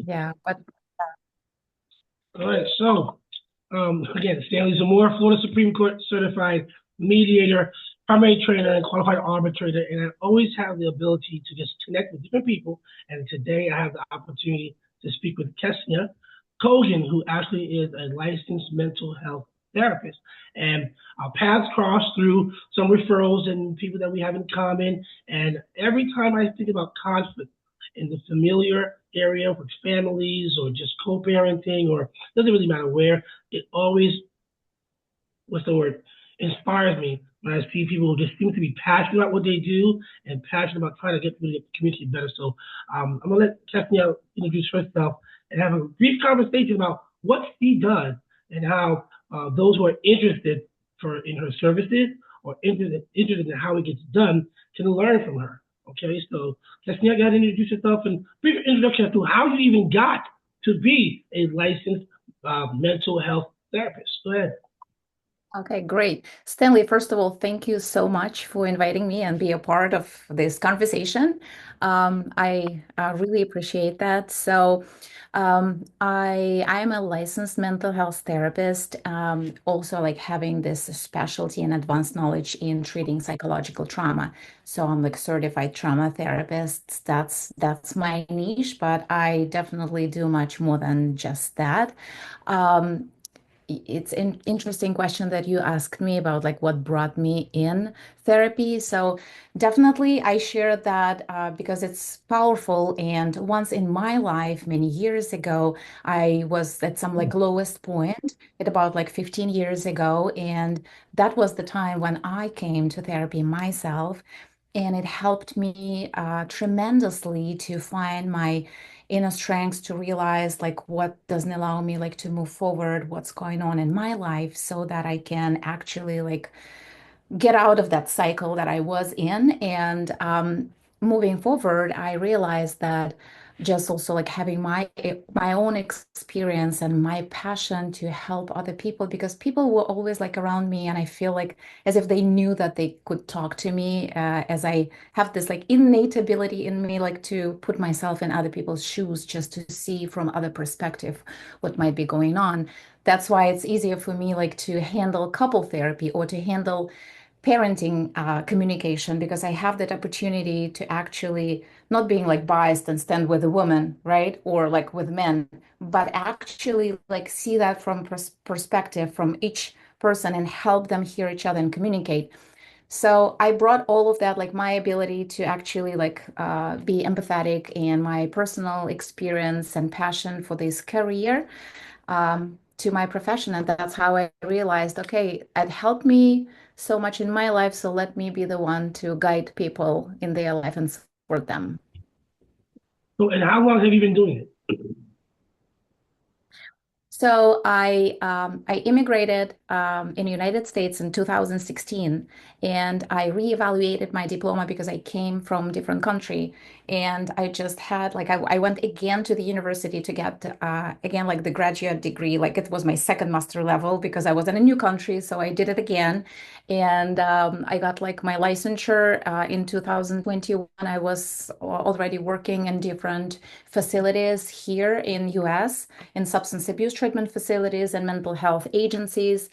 Yeah, but All right, so again, Stanley Zamor, Florida Supreme Court certified mediator, primary trainer, and qualified arbitrator, and I always have the ability to just connect with different people. And today I have the opportunity to speak with Ksenia Kogan, who actually is a licensed mental health therapist. And our paths cross through some referrals and people that we have in common. And every time I think about conflict in the familiar area with families or just co-parenting or doesn't really matter where, it always, what's the word, inspires me when I see people who just seem to be passionate about what they do and passionate about trying to get the community better. So I'm gonna let Ksenia introduce herself and have a brief conversation about what she does and how those who are interested in her services or interested in how it gets done can learn from her. Okay, so Ksenia, go ahead and introduce yourself and brief introduction as to how you even got to be a licensed mental health therapist. Go ahead. okay, great. Stanley, first of all, thank you so much for inviting me and be a part of this conversation. I really appreciate that. I'm a licensed mental health therapist, also like having this specialty and advanced knowledge in treating psychological trauma. So I'm like certified trauma therapist. That's my niche, but I definitely do much more than just that. Um, it's an interesting question that you asked me about like what brought me in therapy. So definitely I share that because it's powerful. And once in my life, many years ago, I was at some like lowest point at about like 15 years ago. And that was the time when I came to therapy myself. And it helped me tremendously to find my inner strengths, to realize like what doesn't allow me like to move forward, what's going on in my life, so that I can actually like get out of that cycle that I was in. And moving forward, I realized that just also like having my own experience and my passion to help other people, because people were always like around me, and I feel like as if they knew that they could talk to me, as I have this like innate ability in me, like to put myself in other people's shoes just to see from other perspective what might be going on. That's why it's easier for me like to handle couple therapy or to handle parenting communication, because I have that opportunity to actually not being like biased and stand with a woman, right? Or like with men, but actually like see that from perspective from each person and help them hear each other and communicate. So I brought all of that, like my ability to actually like be empathetic and my personal experience and passion for this career to my profession. And that's how I realized, okay, it helped me so much in my life. So let me be the one to guide people in their life and support them. So, and how long have you been doing it? So I immigrated in the United States in 2016, and I reevaluated my diploma because I came from different country, and I just had like I went again to the university to get again like the graduate degree, like it was my second master level because I was in a new country, so I did it again, and I got like my licensure in 2021. I was already working in different facilities here in US, in substance abuse treatment facilities and mental health agencies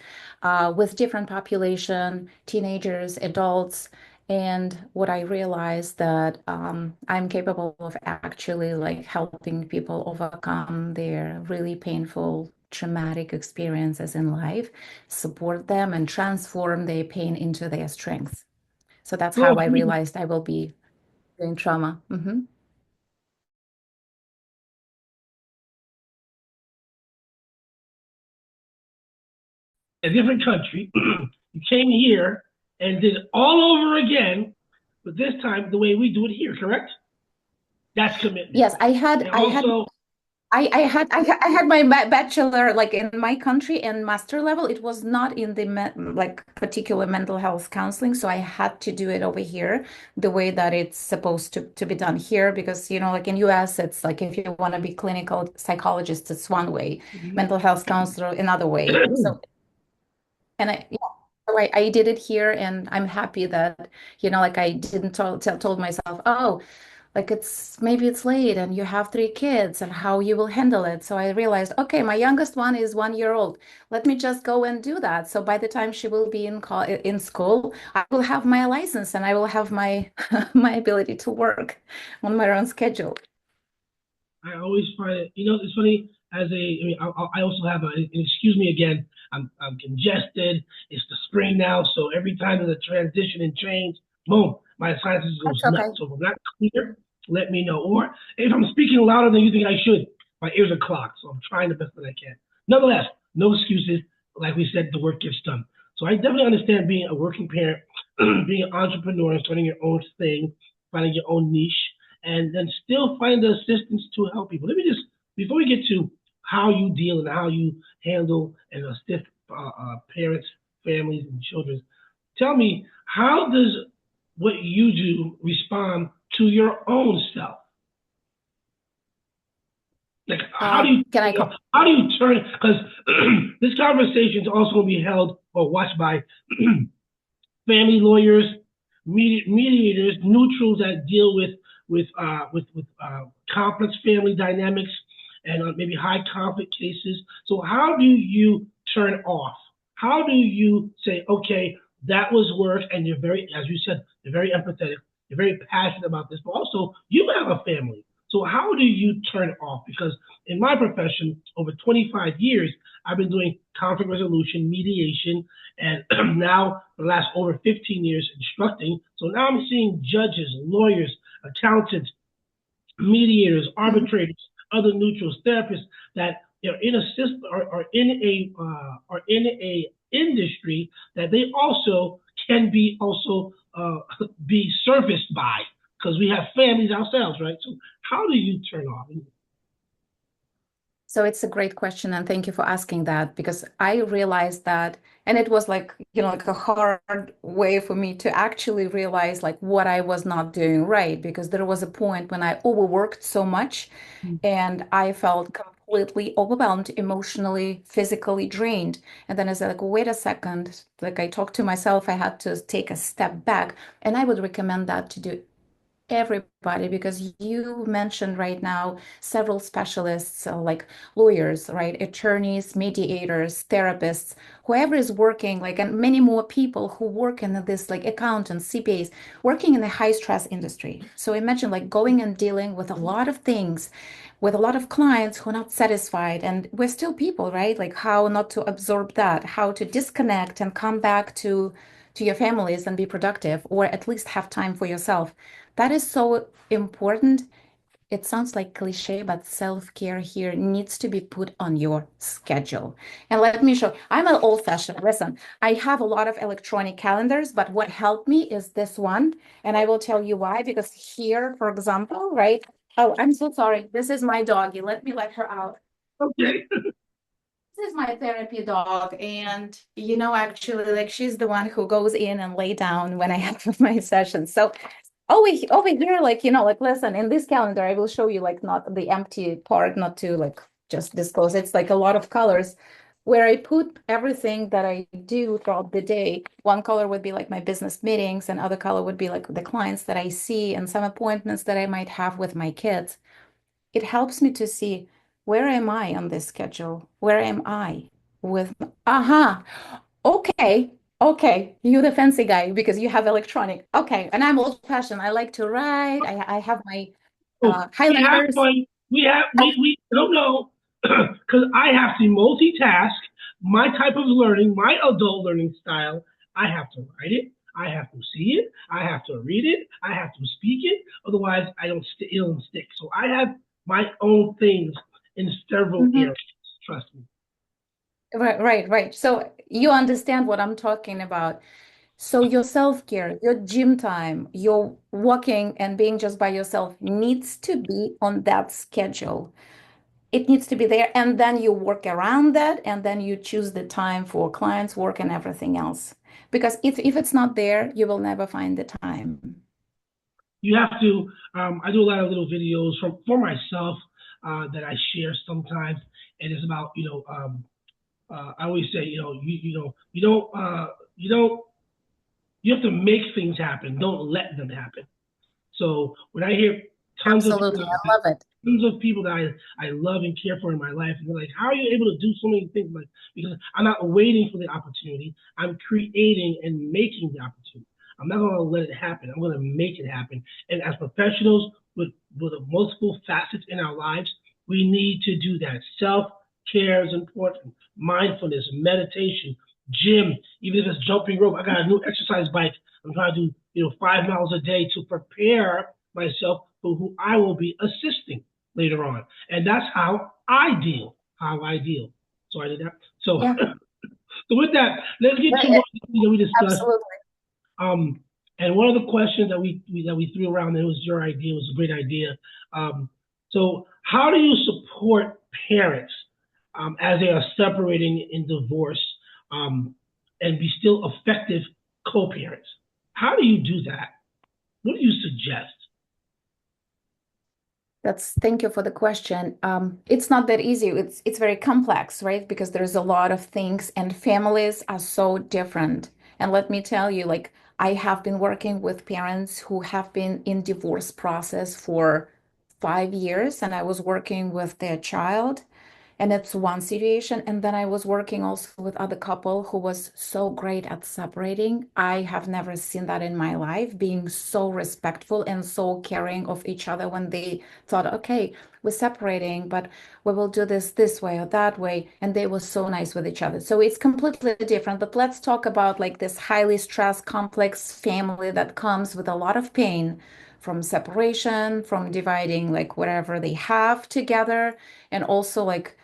with different population, teenagers, adults. And what I realized that I'm capable of actually like helping people overcome their really painful, traumatic experiences in life, support them and transform their pain into their strength. So that's So, how I realized I will be doing trauma. a different country, you came here and did it all over again, but this time the way we do it here, correct? That's commitment. Yes, I had And I had also, I had my bachelor like in my country, and master level. It was not in the like particular mental health counseling, so I had to do it over here the way that it's supposed to be done here. Because like in US, it's like if you want to be clinical psychologist, it's one way, mental health counselor another way. So and I yeah, so I did it here, and I'm happy that like I didn't told myself, oh. like maybe it's late and you have three kids and how you will handle it. So I realized, okay, my youngest one is 1 year old. Let me just go and do that. So by the time she will be in school, I will have my license and I will have my my ability to work on my own schedule. I always find it, it's funny I also have excuse me again, I'm congested. It's the spring now, so every time there's a transition and change, boom, my sinuses goes That's okay. nuts. So if I'm not clear, let me know. Or if I'm speaking louder than you think I should, my ears are clogged. So I'm trying the best that I can. Nonetheless, no excuses. Like we said, the work gets done. So I definitely understand being a working parent, being an entrepreneur, starting your own thing, finding your own niche, and then still find the assistance to help people. Let me just, before we get to how you deal and how you handle and assist parents, families, and children, tell me, how does what you do respond to your own self? Like, Can I come? how do you turn? Because this conversation is also going to be held or watched by family lawyers, mediators, neutrals that deal with complex family dynamics and maybe high conflict cases. So how do you turn off? How do you say, okay, that was work, and you're very, as you said, you're very empathetic, you're very passionate about this, but also you have a family. So how do you turn off? Because in my profession, over 25 years, I've been doing conflict resolution, mediation, and now for the last over 15 years instructing. So now I'm seeing judges, lawyers, accountants, mediators, Mhm. arbitrators, other neutrals, therapists that are in a system or in a industry that they also can be be serviced by, because we have families ourselves, right? So how do you turn off? So it's a great question, and thank you for asking that because I realized that, and it was like, like a hard way for me to actually realize like what I was not doing right because there was a point when I overworked so much and I felt completely overwhelmed, emotionally, physically drained. And then I said, like, wait a second. Like I talked to myself, I had to take a step back, and I would recommend that to do everybody because you mentioned right now several specialists like lawyers, right, attorneys, mediators, therapists, whoever is working like, and many more people who work in this, like accountants, CPAs, working in a high stress industry. So imagine like going and dealing with a lot of things, with a lot of clients who are not satisfied, and we're still people, right? Like how not to absorb that, how to disconnect and come back to your families and be productive, or at least have time for yourself. That is so important. It sounds like cliche, but self-care here needs to be put on your schedule. And let me show, I'm an old-fashioned. Listen, I have a lot of electronic calendars, but what helped me is this one. And I will tell you why, because here, for example, right? Oh, I'm so sorry. This is my doggie. Let her out. Okay. This is my therapy dog, and actually, like she's the one who goes in and lay down when I have my sessions. So over here, like like listen, in this calendar, I will show you like not the empty part, not to like just disclose. It's like a lot of colors where I put everything that I do throughout the day. One color would be like my business meetings, and other color would be like the clients that I see and some appointments that I might have with my kids. It helps me to see where am I on this schedule? Where am I with, aha, okay, okay, you the fancy guy because you have electronic. Okay, and I'm old-fashioned. I like to write. I have my Oh, we have highlighters. one. Oh, We don't know because I have to multitask my type of learning, my adult learning style. I have to write it. I have to see it. I have to read it. I have to speak it. Otherwise, it don't stick. So I have my own things in several mhm. areas. Trust me. Right, right, right. So you understand what I'm talking about. So your self-care, your gym time, your walking and being just by yourself needs to be on that schedule. It needs to be there, and then you work around that, and then you choose the time for clients work and everything else, because if it's not there you will never find the time. You have to. I do a lot of little videos for myself that I share sometimes, and it's about I always say, you don't you have to make things happen. Don't let them happen. So when I hear tons of Absolutely. I love it. tons of people that I love and care for in my life. And they're like, how are you able to do so many things? Like, because I'm not waiting for the opportunity. I'm creating and making the opportunity. I'm not going to let it happen. I'm going to make it happen. And as professionals with multiple facets in our lives, we need to do that. Self-care is important. Mindfulness, meditation, gym, even if it's jumping rope. I got a new exercise bike. I'm trying to do 5 miles a day to prepare myself for who I will be assisting later on. And that's how I deal. So I did that. So, Yeah, so with that, let's get yeah, to one thing that we discussed. absolutely. And one of the questions that we threw around, and it was your idea, was a great idea. So how do you support parents as they are separating in divorce and be still effective co-parents? How do you do that? What do you suggest? Thank you for the question. It's not that easy. It's very complex, right? Because there's a lot of things and families are so different. And let me tell you, like I have been working with parents who have been in divorce process for 5 years, and I was working with their child. And it's one situation. And then I was working also with other couple who was so great at separating. I have never seen that in my life, being so respectful and so caring of each other when they thought, okay, we're separating, but we will do this way or that way. And they were so nice with each other. So it's completely different. But let's talk about like this highly stressed, complex family that comes with a lot of pain from separation, from dividing like whatever they have together, and also like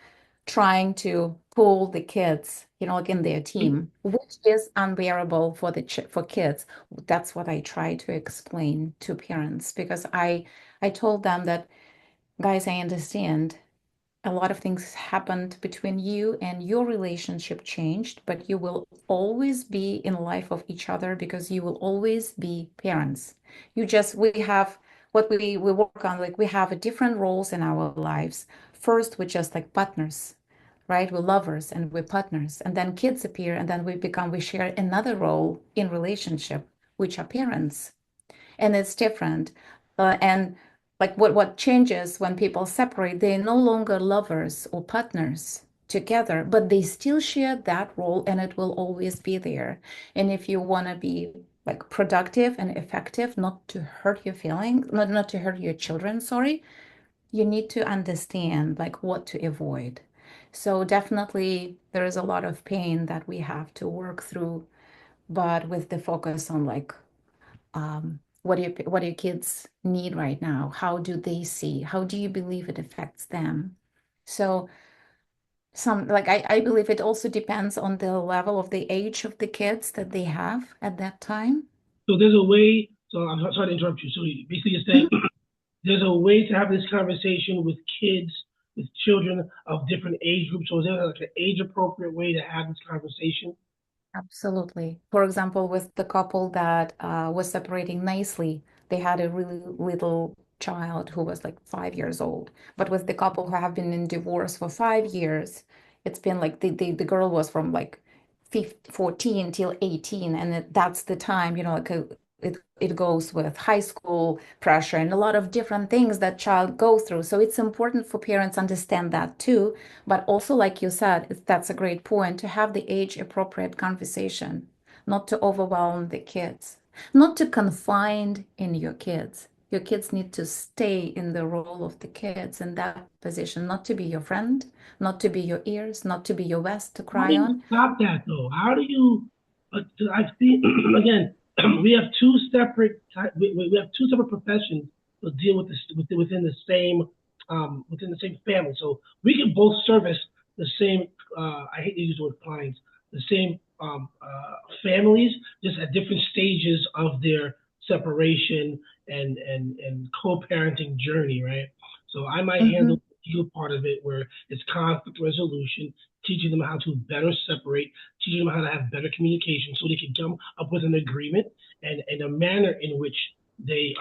trying to pull the kids, like in their team, which is unbearable for for kids. That's what I try to explain to parents because I told them that, guys, I understand a lot of things happened between you and your relationship changed, but you will always be in life of each other because you will always be parents. We have what we work on, like we have a different roles in our lives. First, we're just like partners, right? We're lovers and we're partners. And then kids appear and then we share another role in relationship, which are parents, and it's different. And like what changes when people separate, they're no longer lovers or partners together, but they still share that role and it will always be there. And if you want to be like productive and effective, not to hurt your feelings, not to hurt your children, sorry, you need to understand like what to avoid. So definitely there is a lot of pain that we have to work through, but with the focus on like what do your kids need right now? How do they see? How do you believe it affects them? So I believe it also depends on the level of the age of the kids that they have at that time. So there's a way. So I'm sorry to interrupt you. So basically, you're saying there's a way to have this conversation with kids, with children of different age groups. So is there like an age appropriate way to have this conversation? Absolutely. For example, with the couple that was separating nicely, they had a really little child who was like 5 years old. But with the couple who have been in divorce for 5 years, it's been like the girl was from like 14 till 18. And that's the time, like it goes with high school pressure and a lot of different things that child go through. So it's important for parents understand that too. But also, like you said, that's a great point to have the age appropriate conversation, not to overwhelm the kids, not to confine in your kids. Your kids need to stay in the role of the kids in that position, not to be your friend, not to be your ears, not to be your vest to How do cry you on. stop that though? How do you? I see again. We have two separate. We have two separate professions to deal with this within the same family. So we can both service the same. I hate to use the word clients. The same families, just at different stages of their separation and co-parenting journey, right? So I might handle Mhm. the legal part of it where it's conflict resolution, teaching them how to better separate, teaching them how to have better communication so they can come up with an agreement and a manner in which they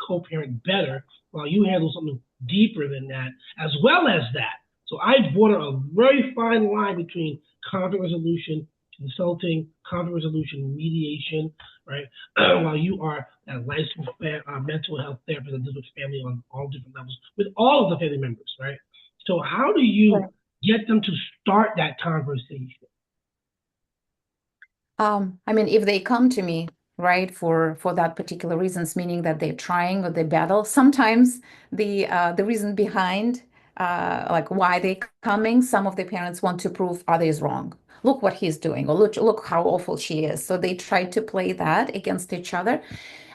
co-parent better while you handle something deeper than that as well as that. So I border a very fine line between conflict resolution consulting, conflict resolution, mediation, right? While you are a licensed mental health therapist that deals with family on all different levels, with all of the family members, right? So how do you get them to start that conversation? I mean, if they come to me, right, for that particular reasons, meaning that they're trying or they battle, sometimes the reason behind like why they're coming, some of the parents want to prove others wrong. Look what he's doing, or look how awful she is. So they try to play that against each other.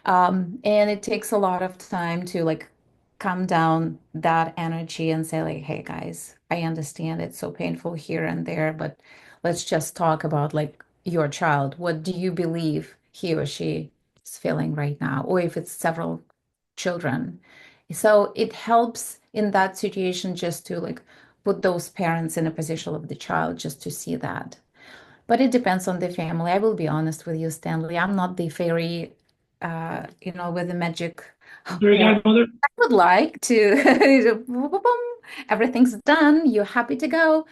And it takes a lot of time to like calm down that energy and say like, hey guys, I understand it's so painful here and there, but let's just talk about like your child. What do you believe he or she is feeling right now? Or if it's several children. So it helps in that situation just to like put those parents in a position of the child just to see that. But it depends on the family. I will be honest with you, Stanley. I'm not the fairy, with the magic Very wand. godmother? I would like to, everything's done. You're happy to go.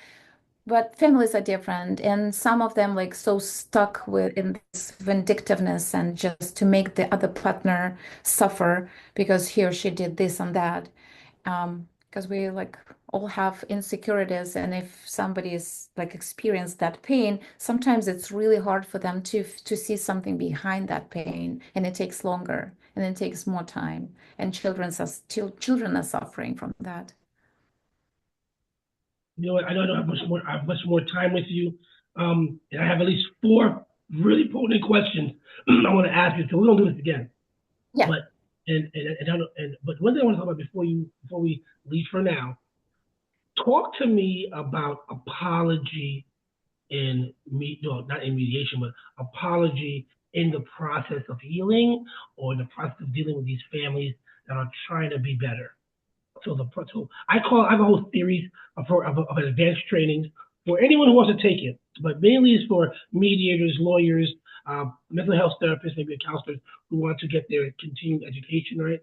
But families are different, and some of them like so stuck with in this vindictiveness and just to make the other partner suffer because he or she did this and that. Because we like all have insecurities, and if somebody's like experienced that pain, sometimes it's really hard for them to see something behind that pain, and it takes longer and it takes more time, and children are suffering from that. You know what? I don't have much more time with you. And I have at least 4 really potent questions I want to ask you. So we're gonna do this again. Yeah. But but one thing I want to talk about before we leave for now, talk to me about apology not in mediation, but apology in the process of healing or in the process of dealing with these families that are trying to be better. So I have a whole series of advanced trainings for anyone who wants to take it, but mainly it's for mediators, lawyers, mental health therapists, maybe counselors who want to get their continuing education, right?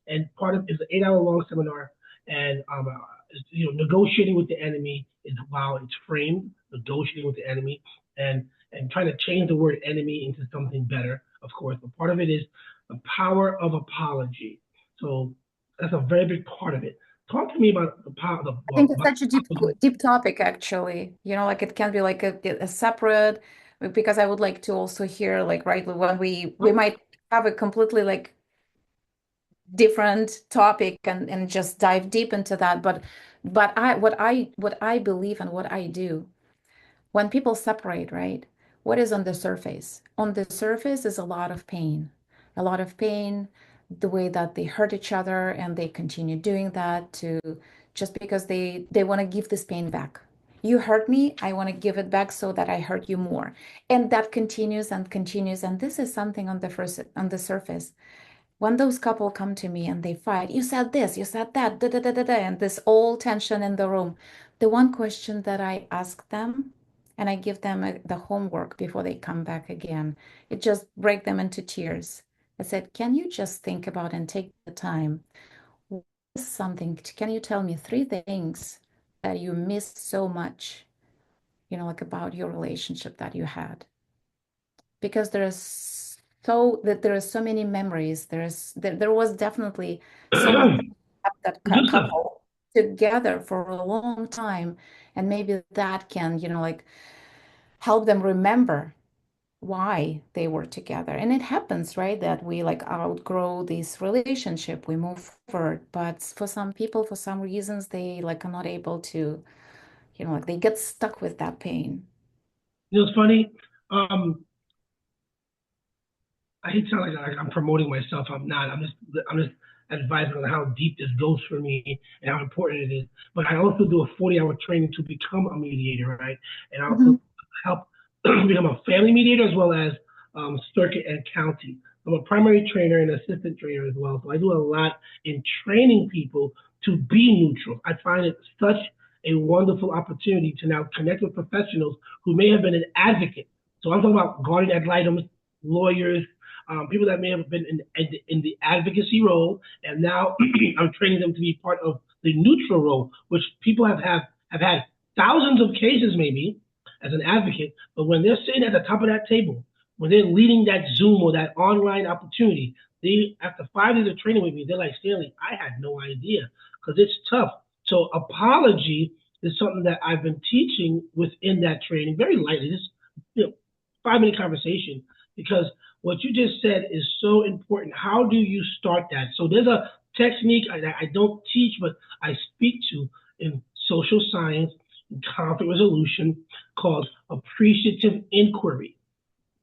And part of it's an 8-hour long seminar, and negotiating with the enemy is how it's framed, negotiating with the enemy, and trying to change the word enemy into something better, of course. But part of it is the power of apology. So that's a very big part of it. Talk to me about the power. I think it's such a deep topic, actually. Like it can be like a separate, because I would like to also hear, like, right, when we might have a completely like different topic and just dive deep into that. But what I believe and what I do when people separate, right? What is on the surface? On the surface is a lot of pain, a lot of pain, the way that they hurt each other and they continue doing that to just because they want to give this pain back. You hurt me, I want to give it back so that I hurt you more. And that continues and continues. And this is something on the surface. When those couple come to me and they fight, you said this, you said that, da, da, da, da, da, and this all tension in the room. The one question that I ask them, and I give them the homework before they come back again, it just break them into tears. I said, can you just think about and take the time? What is something, can you tell me 3 things that you missed so much, like about your relationship that you had? Because there are so many memories. There was definitely so much that Good stuff. couple together for a long time, and maybe that can, like help them remember why they were together. And it happens, right, that we like outgrow this relationship, we move forward, but for some people, for some reasons, they like are not able to, like they get stuck with that pain. It's funny. I hate to sound like I'm promoting myself. I'm not. I'm just advising on how deep this goes for me and how important it is. But I also do a 40-hour training to become a mediator, right? And I Mhm. also help become a family mediator as well as circuit and county. I'm a primary trainer and assistant trainer as well. So I do a lot in training people to be neutral. I find it such a wonderful opportunity to now connect with professionals who may have been an advocate. So I'm talking about guardian ad litem, lawyers, people that may have been in the advocacy role, and now I'm training them to be part of the neutral role, which people have had thousands of cases maybe, as an advocate, but when they're sitting at the top of that table, when they're leading that Zoom or that online opportunity, they, after 5 days of training with me, they're like, Stanley, I had no idea, because it's tough. So apology is something that I've been teaching within that training very lightly. This, 5-minute conversation, because what you just said is so important. How do you start that? So there's a technique I don't teach, but I speak to in social science and conflict resolution called appreciative inquiry.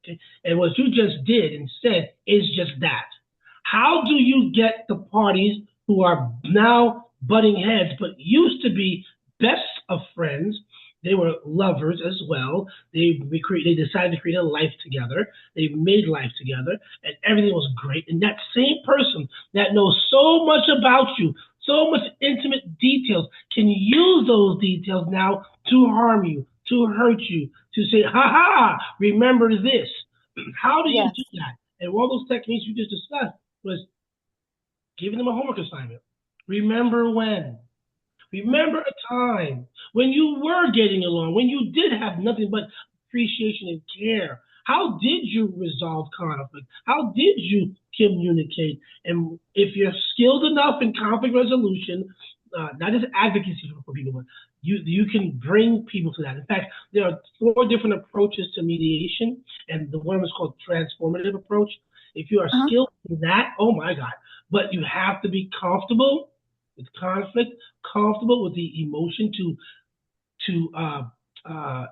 Okay? And what you just did and said is just that. How do you get the parties who are now butting heads, but used to be best of friends? They were lovers as well. They decided to create a life together. They made life together, and everything was great. And that same person that knows so much about you, so much intimate details, can use those details now to harm you, to hurt you, to say, ha ha, remember this. How do you do that? And one of those techniques you just discussed was giving them a homework assignment. Remember when? Remember a time when you were getting along, when you did have nothing but appreciation and care. How did you resolve conflict? How did you communicate? And if you're skilled enough in conflict resolution, not just advocacy for people, but you can bring people to that. In fact, there are 4 different approaches to mediation, and the one is called transformative approach. If you are skilled in that, oh my God, but you have to be comfortable with conflict, comfortable with the emotion to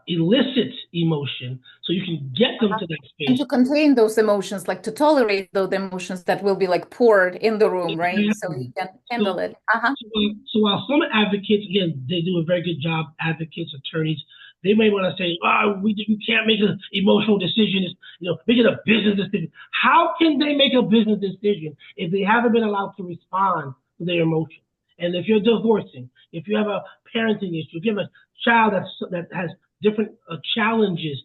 elicit emotion, so you can get them to that space. And to contain those emotions, like to tolerate those emotions that will be like poured in the room, right? So you can handle it. So while some advocates, again, they do a very good job, advocates, attorneys, they may want to say, you can't make an emotional decision, make it a business decision. How can they make a business decision if they haven't been allowed to respond to their emotions? And if you're divorcing, if you have a parenting issue, if you have a child that has different challenges,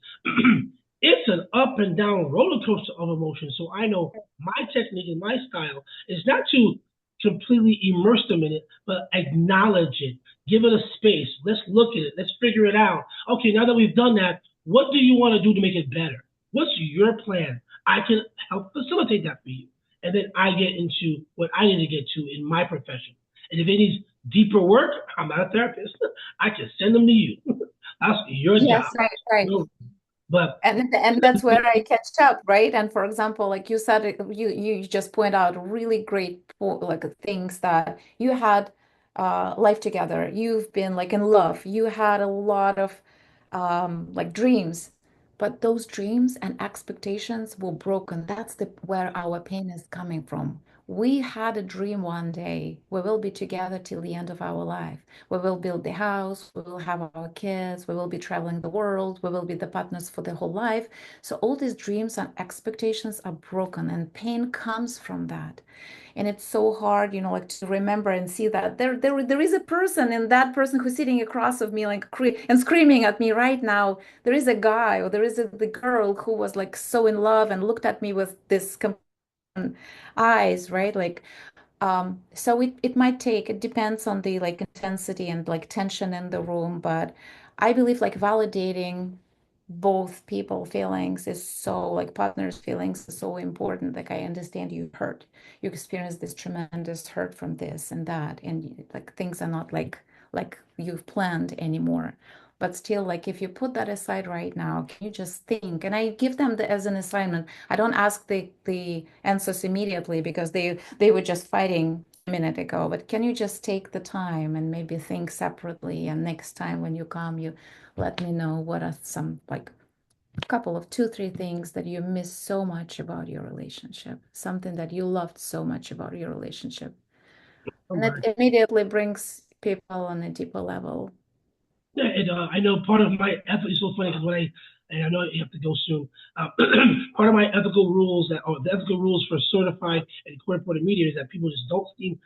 it's an up and down roller coaster of emotions. So I know my technique and my style is not to completely immerse them in it, but acknowledge it, give it a space. Let's look at it. Let's figure it out. Okay, now that we've done that, what do you want to do to make it better? What's your plan? I can help facilitate that for you. And then I get into what I need to get to in my profession. And if it needs deeper work, I'm not a therapist. I can send them to you. That's your job. Yes, right. But and that's where I catch up, right? And for example, like you said, you just point out really great things that you had life together. You've been like in love. You had a lot of like dreams, but those dreams and expectations were broken. That's where our pain is coming from. We had a dream one day. We will be together till the end of our life. We will build the house. We will have our kids. We will be traveling the world. We will be the partners for the whole life. So all these dreams and expectations are broken, and pain comes from that. And it's so hard, like to remember and see that there is a person, and that person who's sitting across of me, like and screaming at me right now. There is a guy, or there is the girl who was like so in love and looked at me with this eyes, right? Like, so it might take, it depends on the like intensity and like tension in the room, but I believe like validating both people feelings is so, like partners feelings is so important. Like I understand you hurt, you experience this tremendous hurt from this and that, and like things are not like you've planned anymore. But still, like if you put that aside right now, can you just think? And I give them as an assignment. I don't ask the answers immediately because they were just fighting a minute ago. But can you just take the time and maybe think separately? And next time when you come, you let me know what are some like a couple of 2, 3 things that you miss so much about your relationship, something that you loved so much about your relationship. And it immediately brings people on a deeper level. Yeah, I know part of my ethical, it's so funny because and I know you have to go soon. Part of my ethical rules the ethical rules for certified and court-appointed mediators that people just don't seem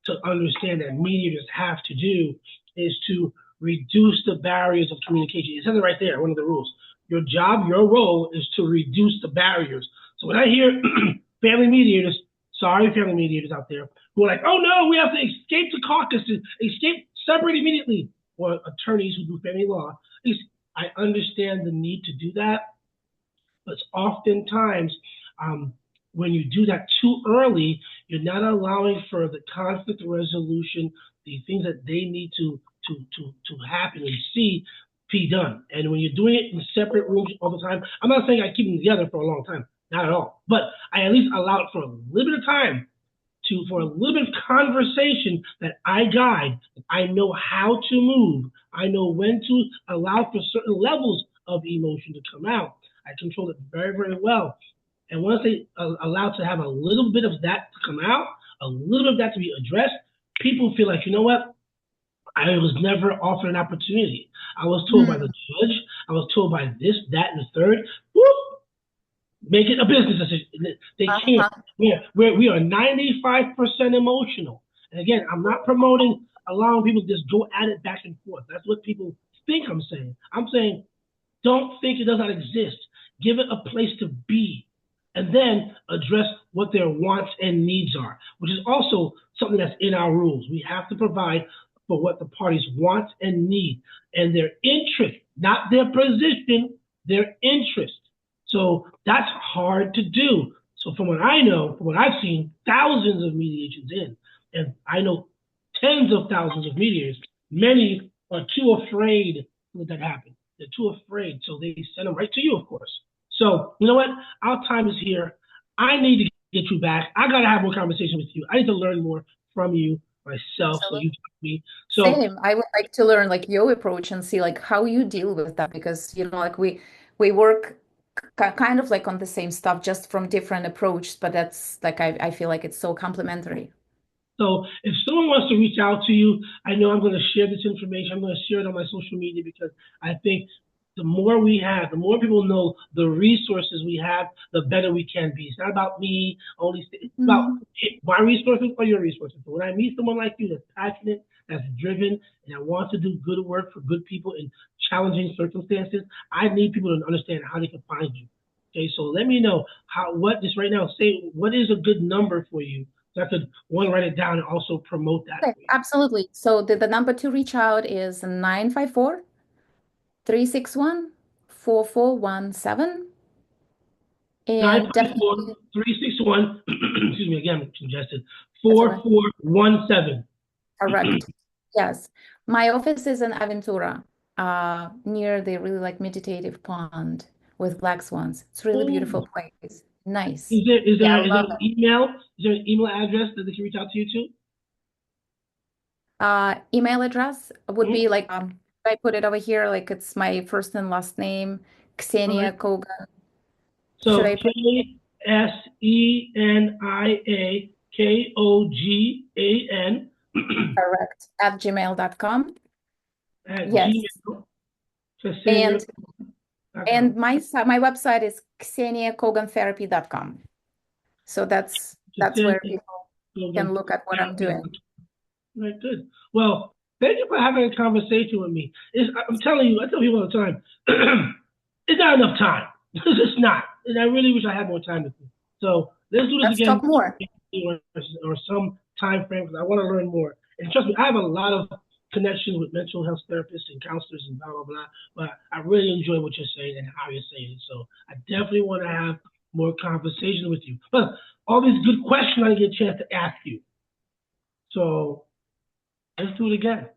to understand that mediators have to do is to reduce the barriers of communication. It says it right there, one of the rules. Your job, your role is to reduce the barriers. So when I hear family mediators, sorry family mediators out there, who are like, oh no, we have to escape the caucus, separate immediately, or attorneys who do family law, I understand the need to do that, but oftentimes when you do that too early, you're not allowing for the conflict resolution, the things that they need to happen and see be done. And when you're doing it in separate rooms all the time, I'm not saying I keep them together for a long time, not at all, but I at least allow it for a little bit of time for a little bit of conversation that I guide. I know how to move. I know when to allow for certain levels of emotion to come out. I control it very, very well. And once they allow to have a little bit of that to come out, a little bit of that to be addressed, people feel like, you know what? I was never offered an opportunity. I was told by the judge, I was told by this, that, and the third. Whoop, make it a business decision. They can't. We are 95% emotional. And again, I'm not promoting allowing people to just go at it back and forth. That's what people think I'm saying. I'm saying don't think it does not exist. Give it a place to be. And then address what their wants and needs are, which is also something that's in our rules. We have to provide for what the parties want and need, and their interest, not their position, their interest. So that's hard to do. So from what I know, from what I've seen, thousands of mediations in, and I know tens of thousands of mediators, many are too afraid to let that happen. They're too afraid, so they send them right to you, of course. So you know what? Our time is here. I need to get you back. I got to have more conversation with you. I need to learn more from you myself. So you taught me. So same. I would like to learn like your approach and see like how you deal with that, because you know like we work kind of like on the same stuff, just from different approaches, but that's like I feel like it's so complementary. So if someone wants to reach out to you, I know I'm going to share this information. I'm going to share it on my social media, because I think the more we have, the more people know the resources we have, the better we can be. It's not about me only. It's about my resources or your resources. So when I meet someone like you that's passionate, that's driven, and that wants to do good work for good people in challenging circumstances, I need people to understand how they can find you. Okay, so let me know just right now, say what is a good number for you. So I could write it down and also promote that. Okay, absolutely. So the number to reach out is 954-361-4417. And 954-361, excuse me, again, I'm congested, 4417. Correct. Yes. My office is in Aventura, near the really like meditative pond with black swans. It's a really beautiful place. Nice. Is there an email? Is there an email address that they can reach out to you to? Email address would be like I put it over here, like it's my first and last name, Ksenia Kogan. So KSENIAKOGAN. Correct. At gmail.com. Yes. And my website is KseniaKoganTherapy.com. So that's where people can look at what I'm doing. Right, good. Well, thank you for having a conversation with me. I'm telling you, I tell people all the time, it's not enough time. It's just not. And I really wish I had more time with you. So let's do this again. Let's talk more. Or some time frame, because I want to learn more. And trust me, I have a lot of connections with mental health therapists and counselors and blah, blah, blah. But I really enjoy what you're saying and how you're saying it. So I definitely want to have more conversation with you. But all these good questions I get a chance to ask you. So let's do it again.